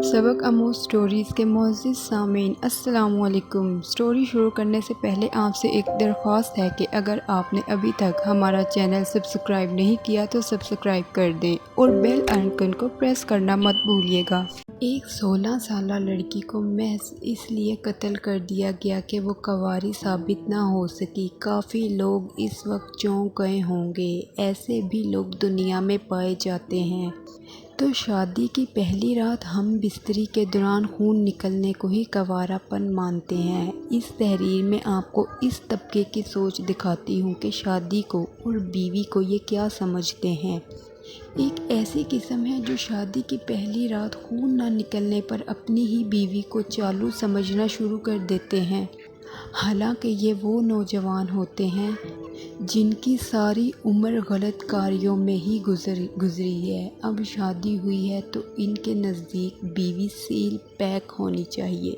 सबक आमोज़ स्टोरीज़ के मुअज़्ज़िज़ सामीन अस्सलामु अलैकुम। स्टोरी शुरू करने से पहले आपसे एक दरख्वास्त है कि अगर आपने अभी तक हमारा चैनल सब्सक्राइब नहीं किया तो सब्सक्राइब कर दें और बेल आइकन को प्रेस करना मत भूलिएगा। एक 16 साला लड़की को महज इसलिए कत्ल कर दिया गया कि वो कंवारी साबित ना हो सकी। काफ़ी लोग इस वक्त चौंक गए होंगे। ऐसे भी लोग दुनिया में पाए जाते हैं। तो शादी की पहली रात हम बिस्तरी के दौरान खून निकलने को ही कंवारापन मानते हैं। इस तहरीर में आपको इस तबके की सोच दिखाती हूँ कि शादी को और बीवी को ये क्या समझते हैं। एक ऐसी किस्म है जो शादी की पहली रात खून ना निकलने पर अपनी ही बीवी को चालू समझना शुरू कर देते हैं। हालांकि ये वो नौजवान होते हैं जिनकी सारी उम्र गलत कार्यों में ही गुजरी है। अब शादी हुई है तो इनके नज़दीक बीवी सील पैक होनी चाहिए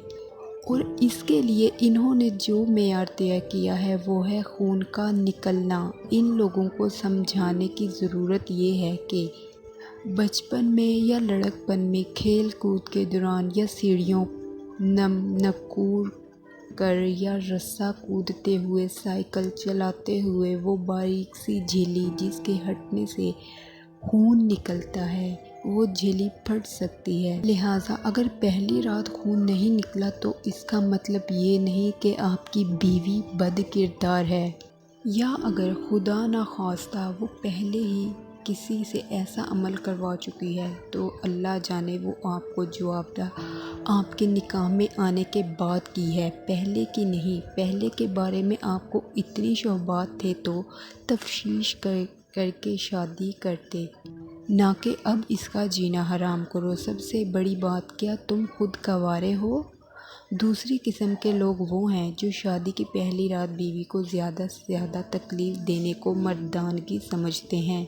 और इसके लिए इन्होंने जो मेयार तय किया है वो है खून का निकलना। इन लोगों को समझाने की ज़रूरत ये है कि बचपन में या लड़कपन में खेल कूद के दौरान या सीढ़ियों नकुर कर या रस्सा कूदते हुए, साइकिल चलाते हुए वो बारीक सी झिल्ली जिसके हटने से खून निकलता है, वो झिल्ली फट सकती है। लिहाजा अगर पहली रात खून नहीं निकला तो इसका मतलब ये नहीं कि आपकी बीवी बद किरदार है, या अगर खुदा ना खास्ता वो पहले ही किसी से ऐसा अमल करवा चुकी है तो अल्लाह जाने वो आपको जवाबदेह आपके निकाह में आने के बाद की है, पहले की नहीं। पहले के बारे में आपको इतनी शौबात थे तो तफ्शीश करके शादी करते, ना कि अब इसका जीना हराम करो। सबसे बड़ी बात, क्या तुम खुद कंवारे हो? दूसरी किस्म के लोग वो हैं जो शादी की पहली रात बीवी को ज़्यादा से ज़्यादा तकलीफ़ देने को मर्दानगी समझते हैं।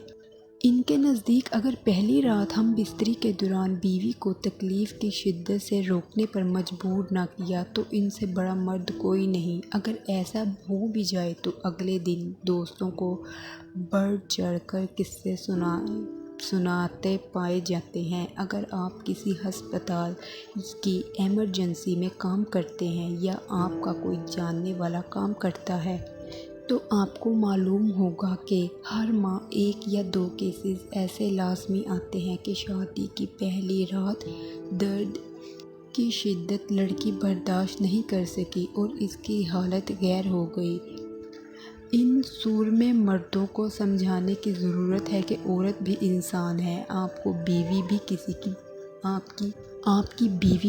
इनके नज़दीक अगर पहली रात हम बिस्तरी के दौरान बीवी को तकलीफ़ की शिद्दत से रोकने पर मजबूर ना किया तो इनसे बड़ा मर्द कोई नहीं। अगर ऐसा हो भी जाए तो अगले दिन दोस्तों को बढ़ चढ़ कर किस्से सुनाते पाए जाते हैं। अगर आप किसी हस्पताल की इमरजेंसी में काम करते हैं या आपका कोई जानने वाला काम करता है तो आपको मालूम होगा कि हर माह एक या दो केसेस ऐसे लाजमी आते हैं कि शादी की पहली रात दर्द की शिद्दत लड़की बर्दाश्त नहीं कर सकी और इसकी हालत गैर हो गई। इन सूर में मर्दों को समझाने की ज़रूरत है कि औरत भी इंसान है। आपकी बीवी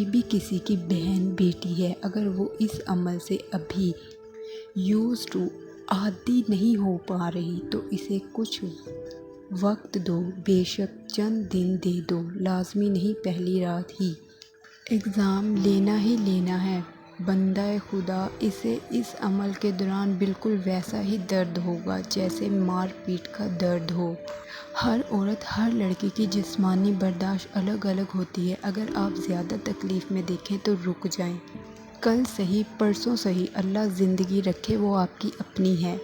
भी किसी की बहन बेटी है। अगर वो इस अमल से अभी आदी नहीं हो पा रही तो इसे कुछ वक्त दो, बेशक चंद दिन दे दो, लाजमी नहीं पहली रात ही एग्ज़ाम लेना ही लेना है। बंदा खुदा, इसे इस अमल के दौरान बिल्कुल वैसा ही दर्द होगा जैसे मार पीट का दर्द हो। हर औरत, हर लड़की की जिस्मानी बर्दाश्त अलग अलग होती है। अगर आप ज़्यादा तकलीफ़ में देखें तो रुक जाएं। कल सही परसों सही, अल्लाह ज़िंदगी रखे वो आपकी अपनी है।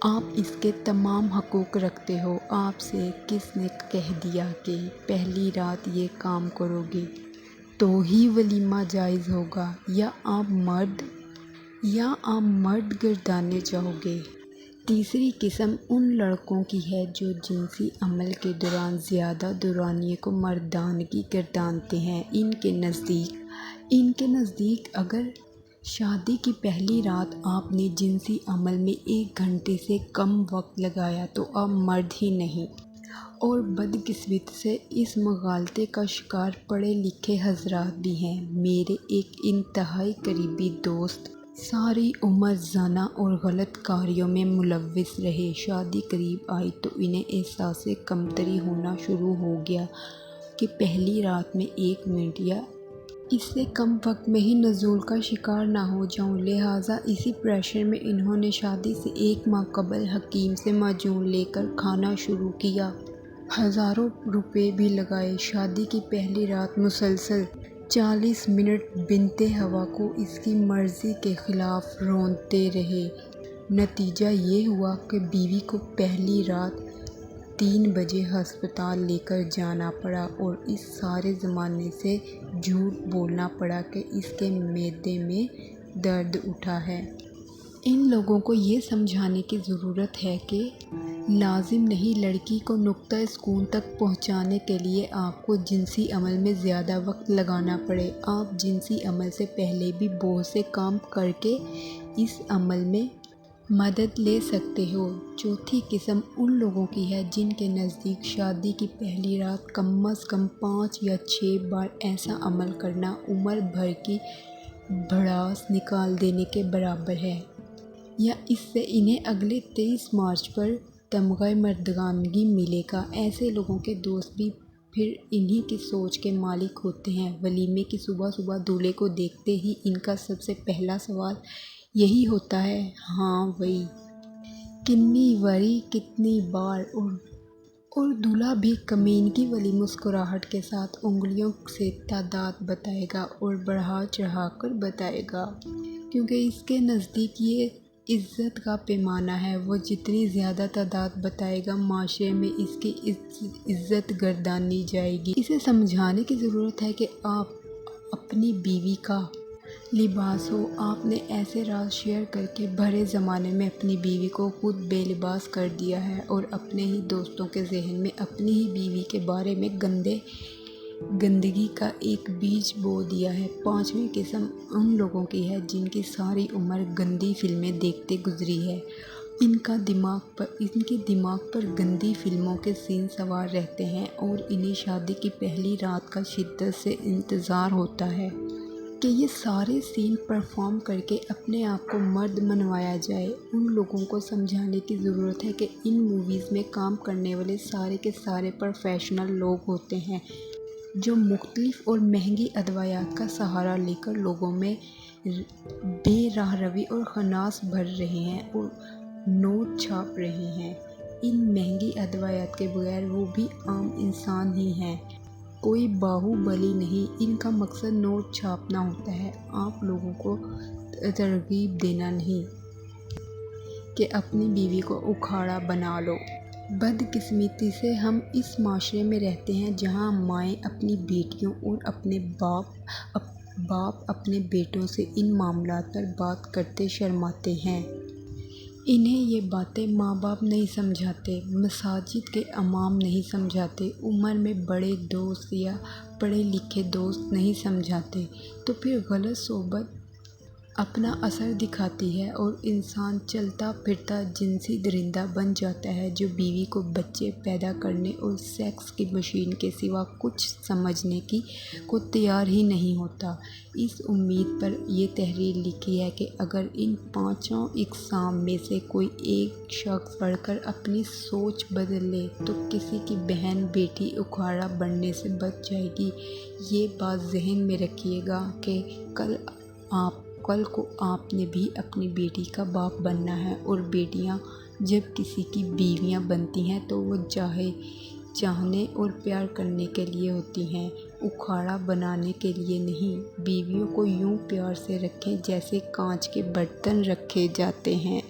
आप इसके तमाम हकूक़ रखते हो। आपसे किसने कह दिया कि पहली रात ये काम करोगे तो ही वलीमा जायज़ होगा, या आप मर्द गर्दाने जाओगे। तीसरी किस्म उन लड़कों की है जो जिनसी अमल के दौरान ज़्यादा दुरानिये को मर्दानगी गर्दानते हैं। इनके नज़दीक अगर शादी की पहली रात आपने जिनसी अमल में 1 घंटे से कम वक्त लगाया तो आप मर्द ही नहीं। और बदकिस्मती से इस मगालते का शिकार पढ़े लिखे हजरात भी हैं। मेरे एक इंतहाई करीबी दोस्त सारी उम्र ज़ना और गलत कार्यों में मुलव्विस रहे। शादी करीब आई तो इन्हें एहसास कमतरी होना शुरू हो गया कि पहली रात में 1 मिनट या इससे कम वक्त में ही नज़ूल का शिकार ना हो जाऊं। लिहाजा इसी प्रेशर में इन्होंने शादी से 1 माह कबल हकीम से माजून लेकर खाना शुरू किया। हज़ारों रुपए भी लगाए। शादी की पहली रात मुसलसल 40 मिनट बिनते हवा को इसकी मर्ज़ी के ख़िलाफ़ रोंदते रहे। नतीजा ये हुआ कि बीवी को पहली रात 3 بجے ہسپتال لے کر جانا پڑا اور اس سارے زمانے سے جھوٹ بولنا پڑا کہ اس کے معدے میں درد اٹھا ہے۔ ان لوگوں کو یہ سمجھانے کی ضرورت ہے کہ لازم نہیں لڑکی کو نقطہ سکون تک پہنچانے کے لیے آپ کو جنسی عمل میں زیادہ وقت لگانا پڑے۔ آپ جنسی عمل سے پہلے بھی بہت سے کام کر کے اس عمل میں مدد لے سکتے ہو۔ چوتھی قسم ان لوگوں کی ہے جن کے نزدیک شادی کی پہلی رات کم از کم 5 یا 6 بار ایسا عمل کرنا عمر بھر کی بھڑاس نکال دینے کے برابر ہے، یا اس سے انہیں اگلے 23 مارچ پر تمغہ مردانگی ملے گا۔ ایسے لوگوں کے دوست بھی پھر انہی کی سوچ کے مالک ہوتے ہیں۔ ولیمے کی صبح صبح دولہے کو دیکھتے ہی ان کا سب سے پہلا سوال یہی ہوتا ہے، ہاں وہی کنی واری کتنی بار، اور دولہا بھی کمینگی والی مسکراہٹ کے ساتھ انگلیوں سے تعداد بتائے گا اور بڑھا چڑھا کر بتائے گا، کیونکہ اس کے نزدیک یہ عزت کا پیمانہ ہے۔ وہ جتنی زیادہ تعداد بتائے گا معاشرے میں اس کی عزت گردانی جائے گی۔ اسے سمجھانے کی ضرورت ہے کہ آپ اپنی بیوی کا لباس ہو۔ آپ نے ایسے راز شیئر کر کے بھرے زمانے میں اپنی بیوی کو خود بے لباس کر دیا ہے اور اپنے ہی دوستوں کے ذہن میں اپنی ہی بیوی کے بارے میں گندگی کا ایک بیج بو دیا ہے۔ پانچویں قسم ان لوگوں کی ہے جن کی ساری عمر گندی فلمیں دیکھتے گزری ہے۔ ان کے دماغ پر گندی فلموں کے سین سوار رہتے ہیں اور انہیں شادی کی پہلی رات کا شدت سے انتظار ہوتا ہے کہ یہ سارے سین پرفارم کر کے اپنے آپ کو مرد منوایا جائے۔ ان لوگوں کو سمجھانے کی ضرورت ہے کہ ان موویز میں کام کرنے والے سارے کے سارے پروفیشنل لوگ ہوتے ہیں جو مختلف اور مہنگی ادویات کا سہارا لے کر لوگوں میں بے راہ روی اور خناس بھر رہے ہیں اور نوٹ چھاپ رہے ہیں۔ ان مہنگی ادویات کے بغیر وہ بھی عام انسان ہی ہیں، کوئی باہوبلی نہیں۔ ان کا مقصد نوٹ چھاپنا ہوتا ہے، آپ لوگوں کو ترغیب دینا نہیں کہ اپنی بیوی کو اکھاڑا بنا لو۔ بدقسمتی سے ہم اس معاشرے میں رہتے ہیں جہاں مائیں اپنی بیٹیوں اور باپ اپنے بیٹوں سے ان معاملات پر بات کرتے شرماتے ہیں۔ انہیں یہ باتیں ماں باپ نہیں سمجھاتے، مساجد کے امام نہیں سمجھاتے، عمر میں بڑے دوست یا پڑھے لکھے دوست نہیں سمجھاتے، تو پھر غلط صحبت اپنا اثر دکھاتی ہے اور انسان چلتا پھرتا جنسی درندہ بن جاتا ہے جو بیوی کو بچے پیدا کرنے اور سیکس کی مشین کے سوا کچھ سمجھنے کو تیار ہی نہیں ہوتا۔ اس امید پر یہ تحریر لکھی ہے کہ اگر ان 5 اقسام میں سے کوئی ایک شخص پڑھ کر اپنی سوچ بدل لے تو کسی کی بہن بیٹی اکھاڑا بننے سے بچ جائے گی۔ یہ بات ذہن میں رکھیے گا کہ کل کو آپ نے بھی اپنی بیٹی کا باپ بننا ہے، اور بیٹیاں جب کسی کی بیویاں بنتی ہیں تو وہ چاہنے اور پیار کرنے کے لیے ہوتی ہیں، اکھاڑا بنانے کے لیے نہیں۔ بیویوں کو یوں پیار سے رکھیں جیسے کانچ کے برتن رکھے جاتے ہیں۔